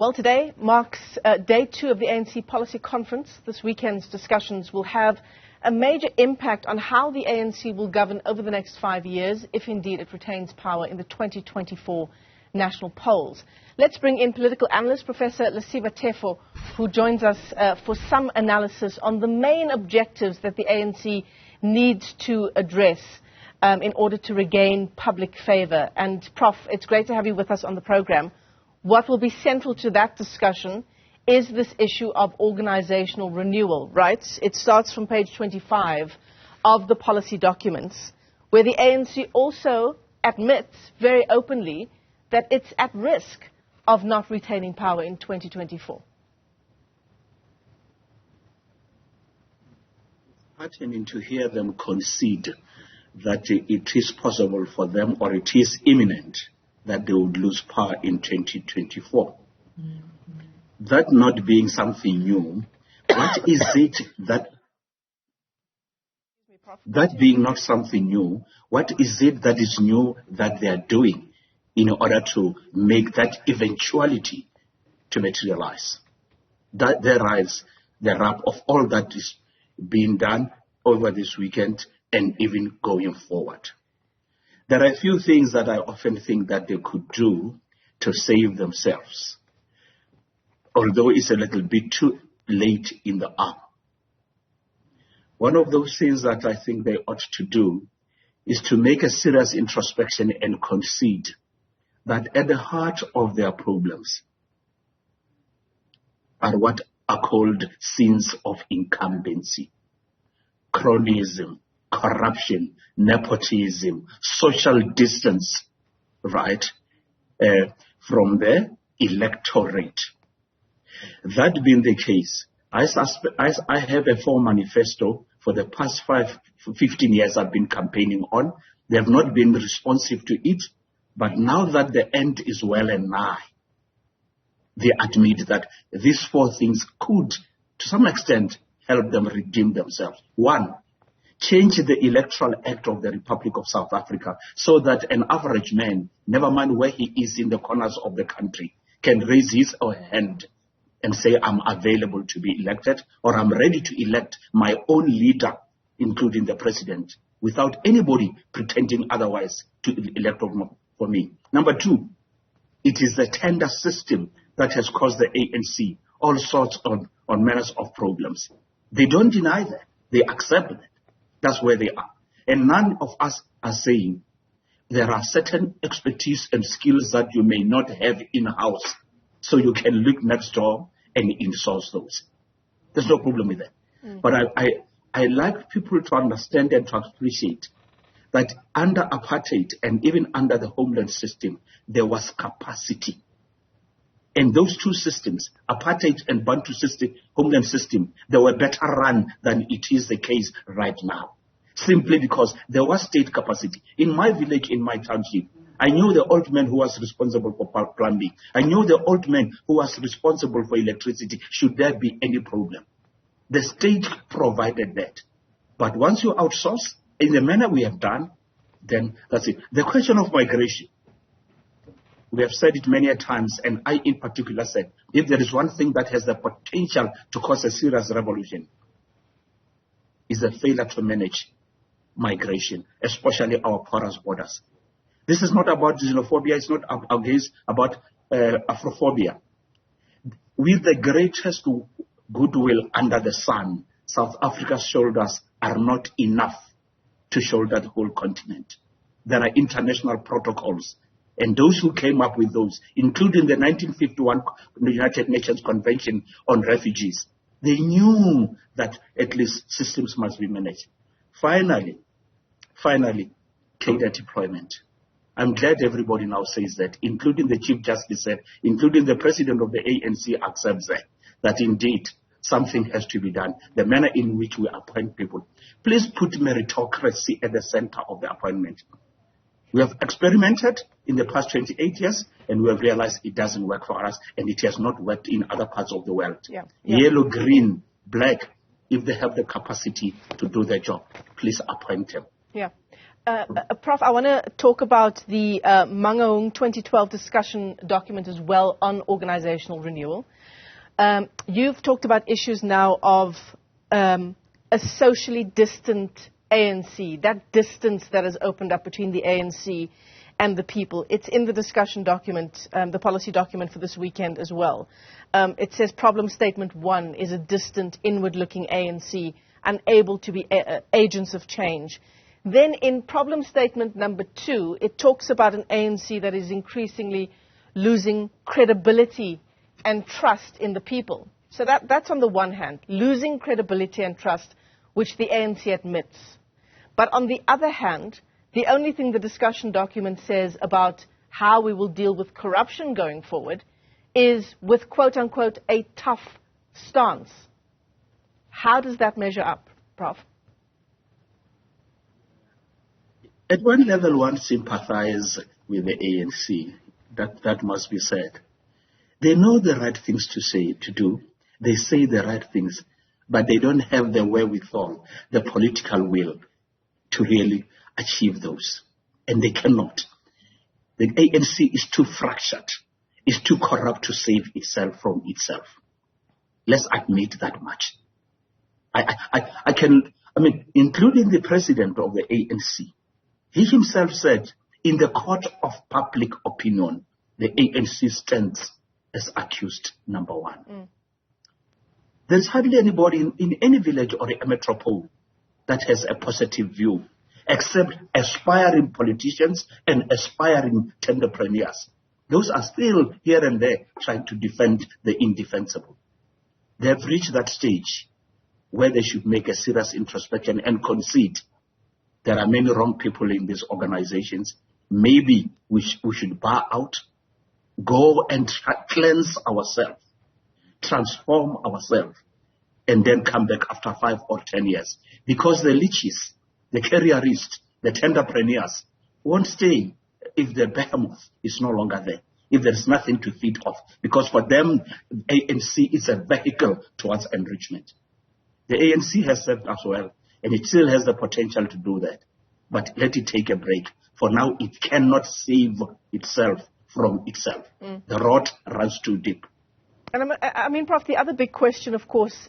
Well, today marks day 2 of the ANC Policy Conference. This weekend's discussions will have a major impact on how the ANC will govern over the next 5 years, if indeed it retains power in the 2024 national polls. Let's bring in political analyst Professor Lesiba Teffo, who joins us for some analysis on the main objectives that the ANC needs to address in order to regain public favor. And Prof, it's great to have you with us on the program. What will be central to that discussion is this issue of organizational renewal, right? It starts from page 25 of the policy documents, where the ANC also admits very openly that it's at risk of not retaining power in 2024. It's heartening to hear them concede that it is possible for them, or it is imminent, that they would lose power in 2024. Mm-hmm. That not being something new, what is it that being not something new, what is it that is new that they are doing in order to make that eventuality to materialize? That derives the rub of all that is being done over this weekend and even going forward. There are a few things that I often think that they could do to save themselves, although it's a little bit too late in the hour. One of those things that I think they ought to do is to make a serious introspection and concede that at the heart of their problems are what are called sins of incumbency, cronyism, corruption, nepotism, social distance, right, from the electorate. That being the case, I have a full manifesto for the past 15 years I've been campaigning on. They have not been responsive to it, but now that the end is well and nigh, they admit that these 4 things could, to some extent, help them redeem themselves. 1, change the Electoral Act of the Republic of South Africa so that an average man, never mind where he is in the corners of the country, can raise his or her hand and say, I'm available to be elected, or I'm ready to elect my own leader, including the president, without anybody pretending otherwise to elect for me. Number 2, it is the tender system that has caused the ANC all sorts on manners of problems. They don't deny that. They accept that. That's where they are. And none of us are saying there are certain expertise and skills that you may not have in-house, so you can look next door and in-source those. There's no problem with that. Mm-hmm. But I like people to understand and to appreciate that under apartheid and even under the homeland system, there was capacity. And those 2 systems, apartheid and Bantu system, homeland system, they were better run than it is the case right now. Simply because there was state capacity. In my village, in my township, I knew the old man who was responsible for plumbing. I knew the old man who was responsible for electricity, should there be any problem. The state provided that. But once you outsource, in the manner we have done, then that's it. The question of migration, we have said it many a times, and I in particular said, if there is one thing that has the potential to cause a serious revolution, is the failure to manage migration, especially our porous borders. This is not about xenophobia, it's not about Afrophobia. With the greatest goodwill under the sun, South Africa's shoulders are not enough to shoulder the whole continent. There are international protocols, and those who came up with those, including the 1951 United Nations Convention on Refugees, they knew that at least systems must be managed. Finally, cadre deployment. I'm glad everybody now says that, including the Chief Justice said, including the President of the ANC accepts that indeed something has to be done. The manner in which we appoint people. Please put meritocracy at the center of the appointment. We have experimented in the past 28 years, and we have realized it doesn't work for us, and it has not worked in other parts of the world. Yeah. Yellow, green, black, if they have the capacity to do their job, please appoint them. Yeah. Prof, I want to talk about the Mangaung 2012 discussion document as well on organizational renewal. You've talked about issues now of a socially distant ANC, that distance that has opened up between the ANC and the people. It's in the discussion document, the policy document for this weekend as well. It says problem statement 1 is a distant, inward-looking ANC, unable to be agents of change. Then in problem statement number 2, it talks about an ANC that is increasingly losing credibility and trust in the people. So that's on the one hand, losing credibility and trust, which the ANC admits. But on the other hand, the only thing the discussion document says about how we will deal with corruption going forward is with, quote-unquote, a tough stance. How does that measure up, Prof? At one level, one sympathizes with the ANC. That must be said. They know the right things to say, to do. They say the right things, but they don't have the wherewithal, the political will to really achieve those. And they cannot. The ANC is too fractured, is too corrupt to save itself from itself. Let's admit that much. Including the president of the ANC, he himself said, in the court of public opinion, the ANC stands as accused number 1. There's hardly anybody in any village or a metropole that has a positive view, except aspiring politicians and aspiring entrepreneurs. Those are still here and there trying to defend the indefensible. They have reached that stage where they should make a serious introspection and concede there are many wrong people in these organizations. Maybe we should bar out, go and cleanse ourselves, transform ourselves, and then come back after 5 or 10 years. Because the leeches, the careerists, the entrepreneurs won't stay if the behemoth is no longer there, if there's nothing to feed off. Because for them, ANC is a vehicle towards enrichment. The ANC has served us well, and it still has the potential to do that. But let it take a break. For now, it cannot save itself from itself. The rot runs too deep. And I mean, Prof, the other big question, of course,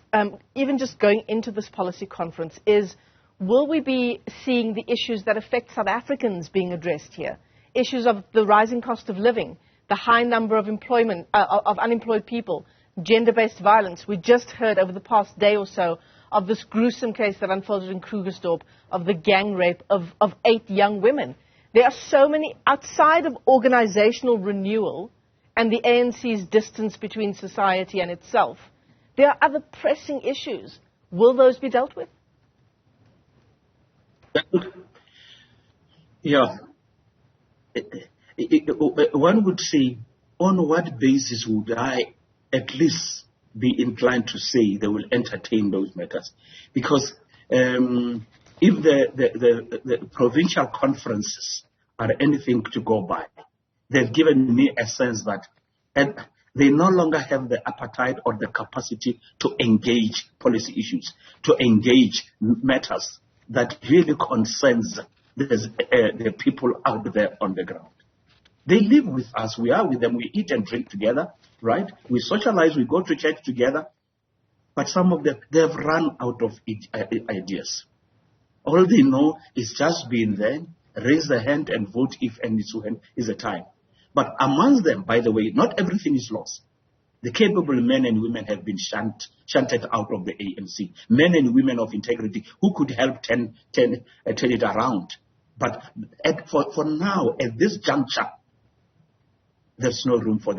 even just going into this policy conference is, will we be seeing the issues that affect South Africans being addressed here? Issues of the rising cost of living, the high number of unemployed people, gender-based violence. We just heard over the past day or so of this gruesome case that unfolded in Krugersdorp of the gang rape of 8 young women. There are so many, outside of organizational renewal and the ANC's distance between society and itself, there are other pressing issues. Will those be dealt with? Yeah. One would say, on what basis would I at least be inclined to say they will entertain those matters? Because if the provincial conferences are anything to go by, they've given me a sense that they no longer have the appetite or the capacity to engage policy issues, to engage matters that really concerns the people out there on the ground. They live with us. We are with them. We eat and drink together, right? We socialize. We go to church together. But some of them, they've run out of ideas. All they know is just being there, raise the hand and vote if and it's when is the time. But amongst them, by the way, not everything is lost. The capable men and women have been shunted out of the ANC. Men and women of integrity who could help turn it around. But for now, at this juncture, there's no room for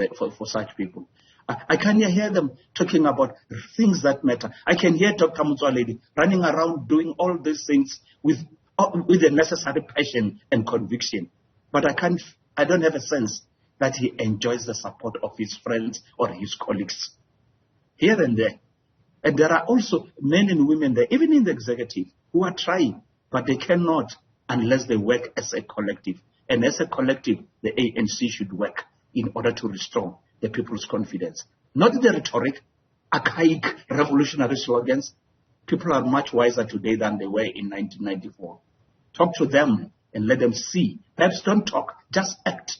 such people. I can hear them talking about things that matter. I can hear Dr. Mutsoaledi running around doing all these things with the necessary passion and conviction. But I don't have a sense that he enjoys the support of his friends or his colleagues here and there. And there are also men and women there, even in the executive, who are trying, but they cannot unless they work as a collective. And as a collective, the ANC should work in order to restore the people's confidence. Not the rhetoric, archaic revolutionary slogans. People are much wiser today than they were in 1994. Talk to them and let them see. Perhaps don't talk, just act.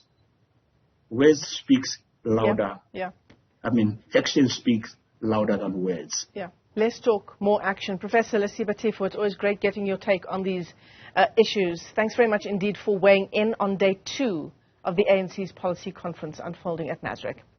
Words speaks louder. I mean, action speaks louder than words. Less talk, more action. Professor Lesiba Teffo, it's always great getting your take on these issues. Thanks very much indeed for weighing in on day 2 of the ANC's policy conference unfolding at Nasrec.